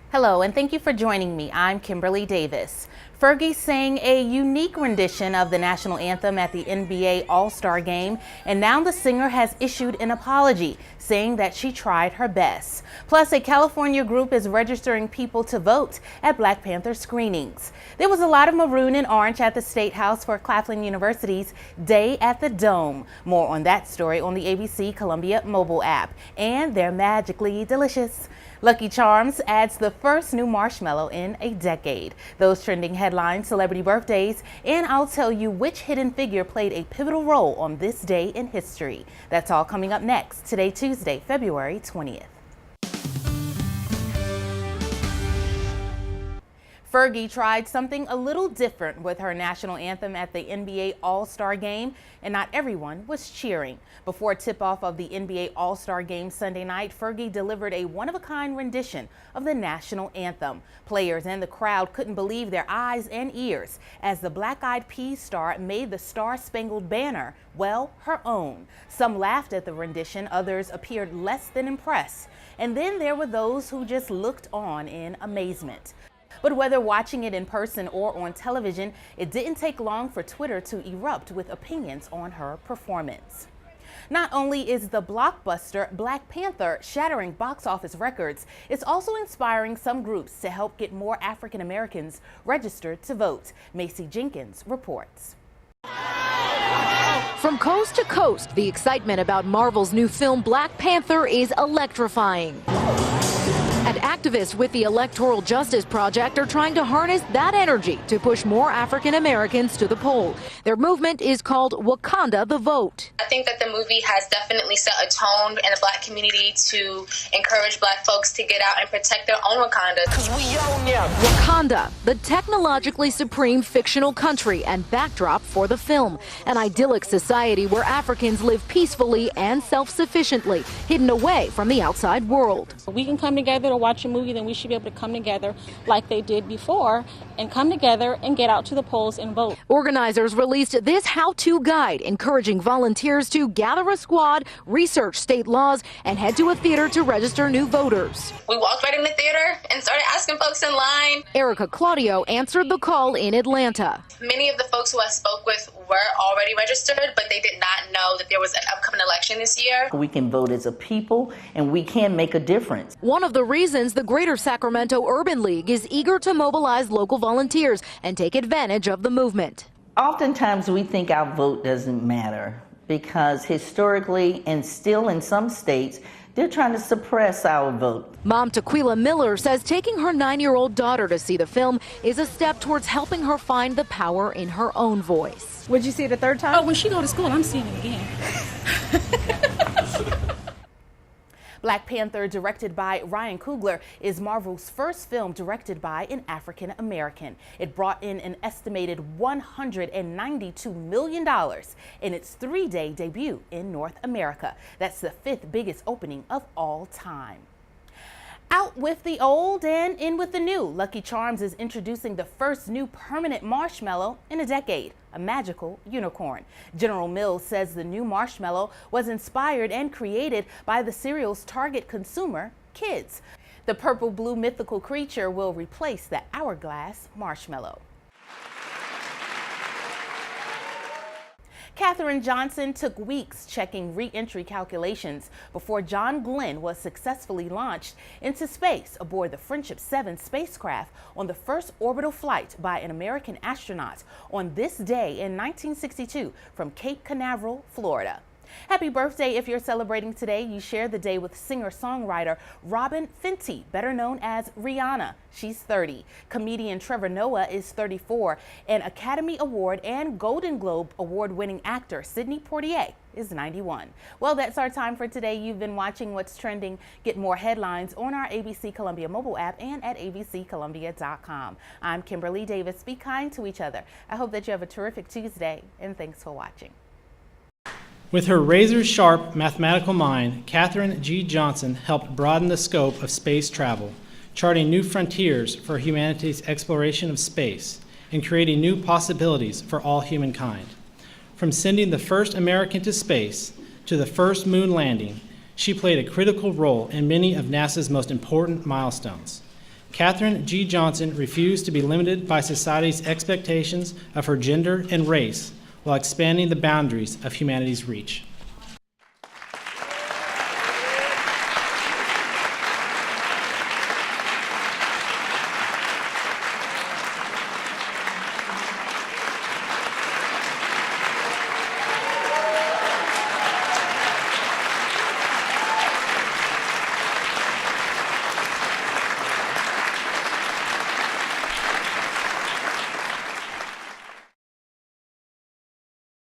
Hello, and thank you for joining me. I'm Kimberlei Davis. Fergie sang a unique rendition of the national anthem at the NBA All-Star Game, and now the singer has issued an apology, saying that she tried her best. Plus, a California group is registering people to vote at Black Panther screenings. There was a lot of maroon and orange at the State House for Claflin University's Day at the Dome. More on that story on the ABC Columbia mobile app. And they're magically delicious. Lucky Charms adds the first new marshmallow in a decade. Those trending headlines, celebrity birthdays, and I'll tell you which hidden figure played a pivotal role on this day in history. That's all coming up next, today Tuesday, February 20th. Fergie tried something a little different with her national anthem at the NBA All-Star Game, and not everyone was cheering. Before tip-off of the NBA All-Star Game Sunday night, Fergie delivered a one-of-a-kind rendition of the national anthem. Players and the crowd couldn't believe their eyes and ears as the Black Eyed Peas star made the Star-Spangled Banner, well, her own. Some laughed at the rendition, others appeared less than impressed. And then there were those who just looked on in amazement. But whether watching it in person or on television, it didn't take long for Twitter to erupt with opinions on her performance. Not only is the blockbuster Black Panther shattering box office records, it's also inspiring some groups to help get more African Americans registered to vote. Macy Jenkins reports. From coast to coast, the excitement about Marvel's new film Black Panther is electrifying. And activists with the Electoral Justice Project are trying to harness that energy to push more African Americans to the poll. Their movement is called Wakanda the Vote. I think that the movie has definitely set a tone in the Black community to encourage Black folks to get out and protect their own Wakanda. Because we own them. Wakanda, the technologically supreme fictional country and backdrop for the film. An idyllic society where Africans live peacefully and self-sufficiently, hidden away from the outside world. We can come together to watch a movie, then we should be able to come together like they did before and come together and get out to the polls and vote. Organizers released this how-to guide encouraging volunteers to gather a squad, research state laws, and head to a theater to register new voters. We walked right in the theater and started asking folks in line. Erica Claudio answered the call in Atlanta. Many of the folks who I spoke with were already registered, but they did not know that there was an upcoming election this year. We can vote as a people, and we can make a difference. One of the reasons the Greater Sacramento Urban League is eager to mobilize local volunteers and take advantage of the movement. Oftentimes we think our vote doesn't matter because historically and still in some states, they're trying to suppress our vote. Mom Tequila Miller says taking her 9-year-old daughter to see the film is a step towards helping her find the power in her own voice. Would you see it a third time? Oh, when she go to school, I'm seeing it again. Black Panther, directed by Ryan Coogler, is Marvel's first film directed by an African American. It brought in an estimated $192 million in its 3-day debut in North America. That's the 5th biggest opening of all time. Out with the old and in with the new, Lucky Charms is introducing the first new permanent marshmallow in a decade, a magical unicorn. General Mills says the new marshmallow was inspired and created by the cereal's target consumer, kids. The purple-blue mythical creature will replace the hourglass marshmallow. Katherine Johnson took weeks checking re-entry calculations before John Glenn was successfully launched into space aboard the Friendship 7 spacecraft on the first orbital flight by an American astronaut on this day in 1962 from Cape Canaveral, Florida. Happy birthday if you're celebrating today. You share the day with singer-songwriter Robin Fenty, better known as Rihanna. She's 30. Comedian Trevor Noah is 34. And Academy Award and Golden Globe Award-winning actor Sidney Poitier is 91. Well, that's our time for today. You've been watching What's Trending. Get more headlines on our ABC Columbia mobile app and at abccolumbia.com. I'm Kimberlei Davis. Be kind to each other. I hope that you have a terrific Tuesday, and thanks for watching. With her razor-sharp mathematical mind, Katherine G. Johnson helped broaden the scope of space travel, charting new frontiers for humanity's exploration of space and creating new possibilities for all humankind. From sending the first American to space to the first moon landing, she played a critical role in many of NASA's most important milestones. Katherine G. Johnson refused to be limited by society's expectations of her gender and race while expanding the boundaries of humanity's reach.